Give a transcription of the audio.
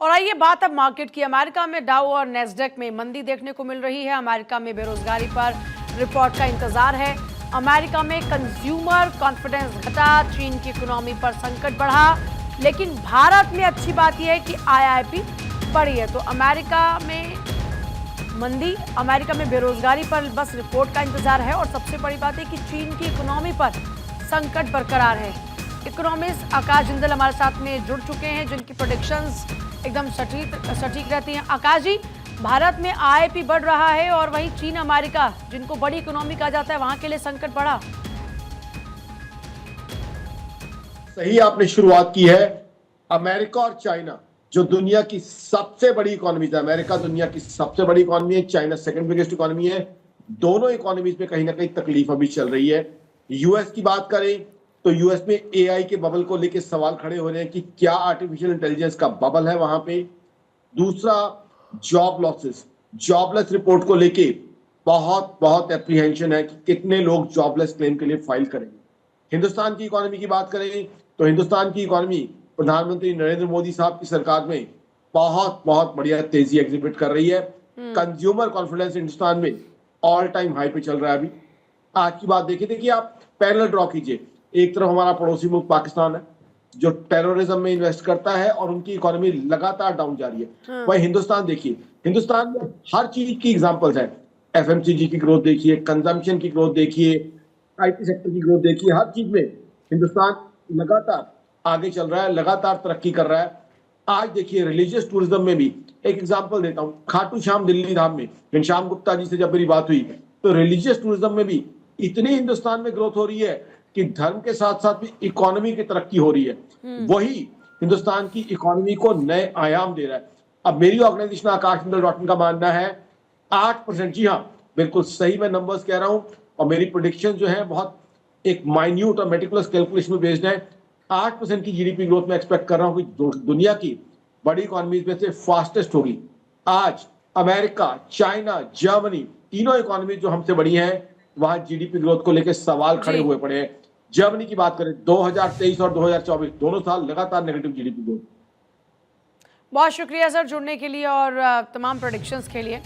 और आइए बात अब मार्केट की। अमेरिका में डाउ और नेस्डेक में मंदी देखने को मिल रही है। अमेरिका में बेरोजगारी पर रिपोर्ट का इंतजार है। अमेरिका में कंज्यूमर कॉन्फिडेंस घटा, चीन की इकोनॉमी पर संकट बढ़ा। लेकिन भारत में अच्छी बात यह है कि आईआईपी बढ़ी है। तो अमेरिका में मंदी, अमेरिका में बेरोजगारी पर बस रिपोर्ट का इंतजार है। और सबसे बड़ी बात है कि चीन की इकोनॉमी पर संकट बरकरार है। इकोनॉमिस्ट आकाश जिंदल हमारे साथ में जुड़ चुके हैं, जिनकी प्रेडिक्शंस एकदम सटीक रहती हैं। आकाश जी, भारत में आईआईपी बढ़ रहा है और वहीं चीन अमेरिका, जिनको बड़ी इकोनॉमी कहा जाता है, वहां के लिए संकट बढ़ा। सही आपने शुरुआत की है। अमेरिका और चाइना जो दुनिया की सबसे बड़ी इकोनॉमी है, अमेरिका दुनिया की सबसे बड़ी इकोनॉमी है, चाइना सेकंड बिगेस्ट इकोनॉमी है। दोनों इकोनॉमीज में कहीं ना कहीं तकलीफ अभी चल रही है। यूएस की बात करें तो यूएस में एआई के बबल को लेकर सवाल खड़े हो रहे हैं कि क्या आर्टिफिशियल इंटेलिजेंस का बबल है वहां पे। दूसरा, जॉब लॉसेस, जॉबलेस रिपोर्ट को लेके बहुत बहुत एप्रीहेंशन है कि कितने लोग जॉबलेस क्लेम के लिए फाइल करेंगे। हिंदुस्तान की इकोनॉमी की बात करें तो हिंदुस्तान की इकोनॉमी प्रधानमंत्री नरेंद्र मोदी साहब की सरकार में बहुत बहुत बढ़िया तेजी एग्जिबिट कर रही है। कंज्यूमर कॉन्फिडेंस हिंदुस्तान में ऑल टाइम हाई पे चल रहा है। अभी आज की बात देखिए आप पैरेलल ड्रॉ कीजिए। एक तरफ हमारा पड़ोसी मुल्क पाकिस्तान है जो टेररिज्म में इन्वेस्ट करता है और उनकी इकोनॉमी लगातार डाउन जा रही है। वही हिंदुस्तान देखिए, हिंदुस्तान में हर चीज की एग्जांपल्स है। एफएमसीजी की ग्रोथ देखिए, कंजम्पशन की ग्रोथ देखिए, आईटी सेक्टर की ग्रोथ देखिए, हर चीज में हिंदुस्तान लगातार आगे चल रहा है, लगातार तरक्की कर रहा है। आज देखिए रिलीजियस टूरिज्म में भी एक एग्जांपल देता हूं, खाटू श्याम दिल्ली धाम में घनश्याम गुप्ता जी से जब मेरी बात हुई तो रिलीजियस टूरिज्म में भी इतनी हिंदुस्तान में ग्रोथ हो रही है कि धर्म के साथ साथ भी इकोनॉमी की तरक्की हो रही है। वही हिंदुस्तान की इकोनॉमी को नए आयाम दे रहा है। अब मेरी ऑर्गेनाइजेशन आकाशजिंदल.in का मानना है 8%, जी हाँ बिल्कुल सही मैं नंबर्स कह रहा हूं, और मेरी प्रेडिक्शन जो है बहुत एक माइन्यूट और मेटिकुलस कैलकुलेशन में बेस्ड है। 8% की जीडीपी ग्रोथ में एक्सपेक्ट कर रहा हूं कि दुनिया की बड़ी इकोनॉमीज में से फास्टेस्ट होगी। आज अमेरिका, चाइना, जर्मनी, तीनों इकोनॉमी जो हमसे बड़ी हैं, वहां जीडीपी ग्रोथ को लेकर सवाल खड़े हुए पड़े हैं। जर्मनी की बात करें 2023 और 2024 दोनों साल लगातार नेगेटिव जीडीपी ग्रोथ। बहुत शुक्रिया सर जुड़ने के लिए और तमाम प्रेडिक्शंस के लिए।